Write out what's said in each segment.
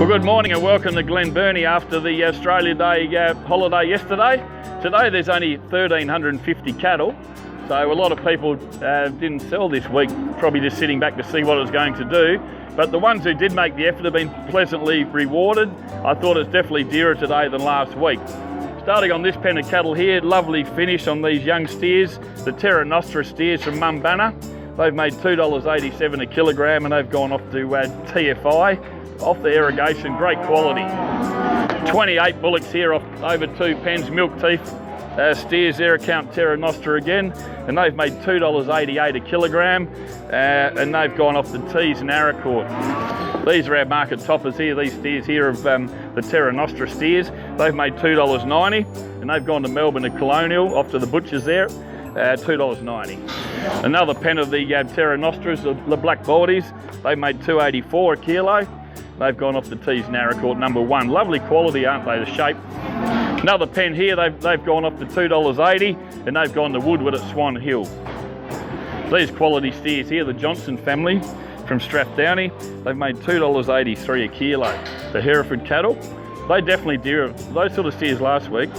Well, good morning and welcome to Glenburnie after the Australia Day holiday yesterday. Today there's only 1,350 cattle, so a lot of people didn't sell this week, probably just sitting back to see what it was going to do. But the ones who did make the effort have been pleasantly rewarded. I thought it's definitely dearer today than last week. Starting on this pen of cattle here, lovely finish on these young steers, the Terra Nostra steers from Mum Banner. They've made $2.87 a kilogram and they've gone off to TFI, off the irrigation, great quality. 28 bullocks here off over 2 pens, milk teeth steers there, account Terra Nostra again, and they've made $2.88 a kilogram and they've gone off the T's and Aracourt. These are our market toppers here, these steers here of the Terra Nostra steers. They've made $2.90 and they've gone to Melbourne and Colonial, off to the butchers there, $2.90. Another pen of the Terra Nostras, the Black Baldies, they made $2.84 a kilo. They've gone off the T's and Aracourt number 1. Lovely quality, aren't they, the shape. Another pen here, they've gone off to $2.80 and they've gone to Woodward at Swan Hill. These quality steers here, the Johnson family from Strathdowney, they've made $2.83 a kilo. The Hereford cattle, they definitely dear. Those sort of steers last week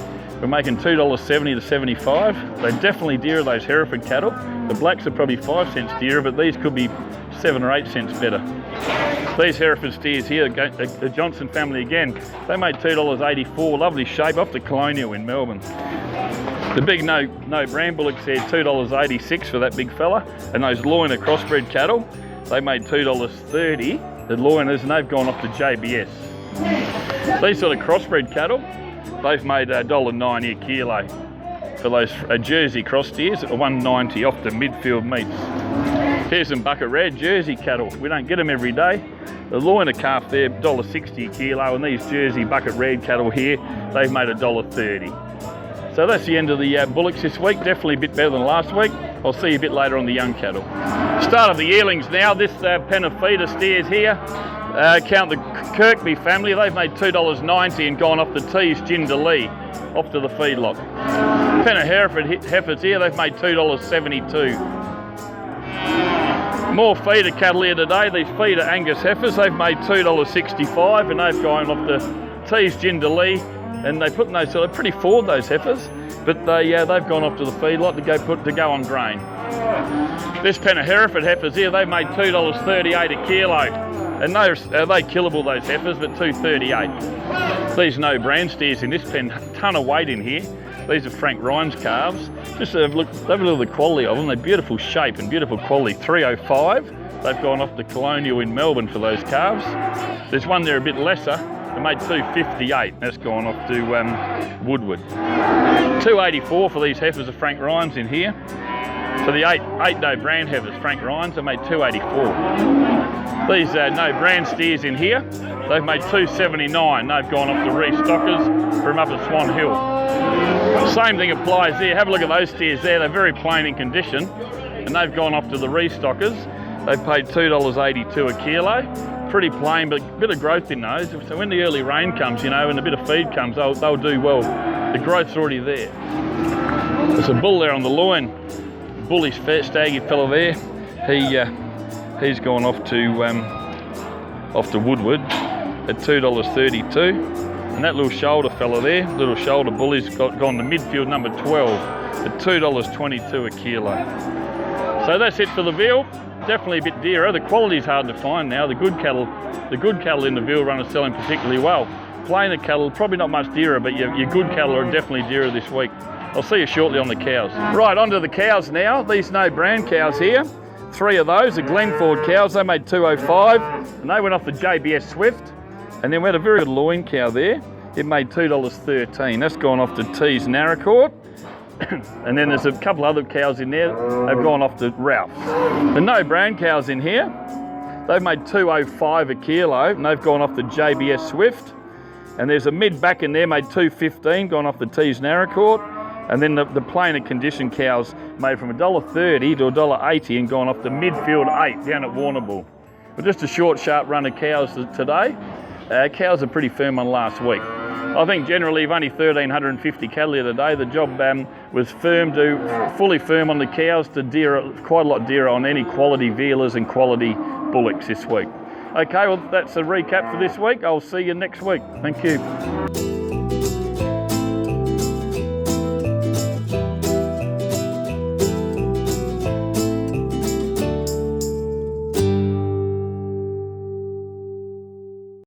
were making $2.70 to $75. They're definitely dearer, those Hereford cattle. The blacks are probably 5 cents dearer, but these could be 7 or 8 cents better. These Hereford steers here, the Johnson family again, they made $2.84, lovely shape, off the Colonial in Melbourne. The big no brand bullocks there, $2.86 for that big fella, and those Loiner crossbred cattle, they made $2.30, the Loiners, and they've gone off to JBS. These sort of crossbred cattle, they've made $1.90 a kilo for those Jersey cross steers at $1.90 off the midfield meats. Here's some bucket red Jersey cattle. We don't get them every day. The Loiner calf there, $1.60 a kilo, and these Jersey bucket red cattle here, they've made $1.30. So that's the end of the bullocks this week. Definitely a bit better than last week. I'll see you a bit later on the young cattle. Start of the yearlings now. This pen of feeder steers here, count the Kirkby family. They've made $2.90 and gone off the T's Jindalee, off to the feedlot. Pen of Hereford heifers here, they've made $2.72. More feeder cattle here today. These feeder Angus heifers, they've made $2.65 and they've gone off the T's Jindalee, and they put in those, so they're pretty forward, those heifers, but they've gone off to the feedlot to go on grain. This pen of Hereford heifers here, they've made $2.38 a kilo, and they killable, those heifers, but $2.38. These no brand steers in this pen, ton of weight in here. These are Frank Ryan's calves. Just have a look at the quality of them. They're beautiful shape and beautiful quality. $3.05. They've gone off to Colonial in Melbourne for those calves. There's one there a bit lesser. They made $2.58. That's gone off to Woodward. $2.84 for these heifers of Frank Ryan's in here. For the eight no brand heifers, Frank Ryan's, they made $2.84. These no brand steers in here, they've made $2.79. They've gone off to restockers from up at Swan Hill. Same thing applies there. Have a look at those steers there. They're very plain in condition, and they've gone off to the restockers. They've paid $2.82 a kilo. Pretty plain, but a bit of growth in those. So when the early rain comes, and a bit of feed comes, they'll do well. The growth's already there. There's a bull there on the loin. Bullish, staggy fella there. He's gone off to Woodward at $2.32. And that little shoulder fella there, little shoulder bully's gone to midfield number 12 at $2.22 a kilo. So that's it for the veal. Definitely a bit dearer. The quality's hard to find now. The good cattle in the veal run are selling particularly well. Plainer cattle, probably not much dearer, but your good cattle are definitely dearer this week. I'll see you shortly on the cows. Right, onto the cows now. These no brand cows here. 3 of those, the Glenford cows, they made $2.05 and they went off the JBS Swift. And then we had a very good loin cow there. It made $2.13. That's gone off to T's and Aracourt. And then there's a couple other cows in there. They've gone off to Ralph's. The no brand cows in here, they've made $2.05 a kilo and they've gone off the JBS Swift. And there's a mid back in there, made $2.15, gone off the T's and Aracourt. And then the plainer condition cows made from $1.30 to $1.80 and gone off the midfield 8 down at Warrnambool. But just a short, sharp run of cows today. Cows are pretty firm on last week. I think generally, if only 1,350 cattle here today, the job was fully firm on the cows to quite a lot dearer on any quality vealers and quality bullocks this week. Okay, well, that's a recap for this week. I'll see you next week. Thank you.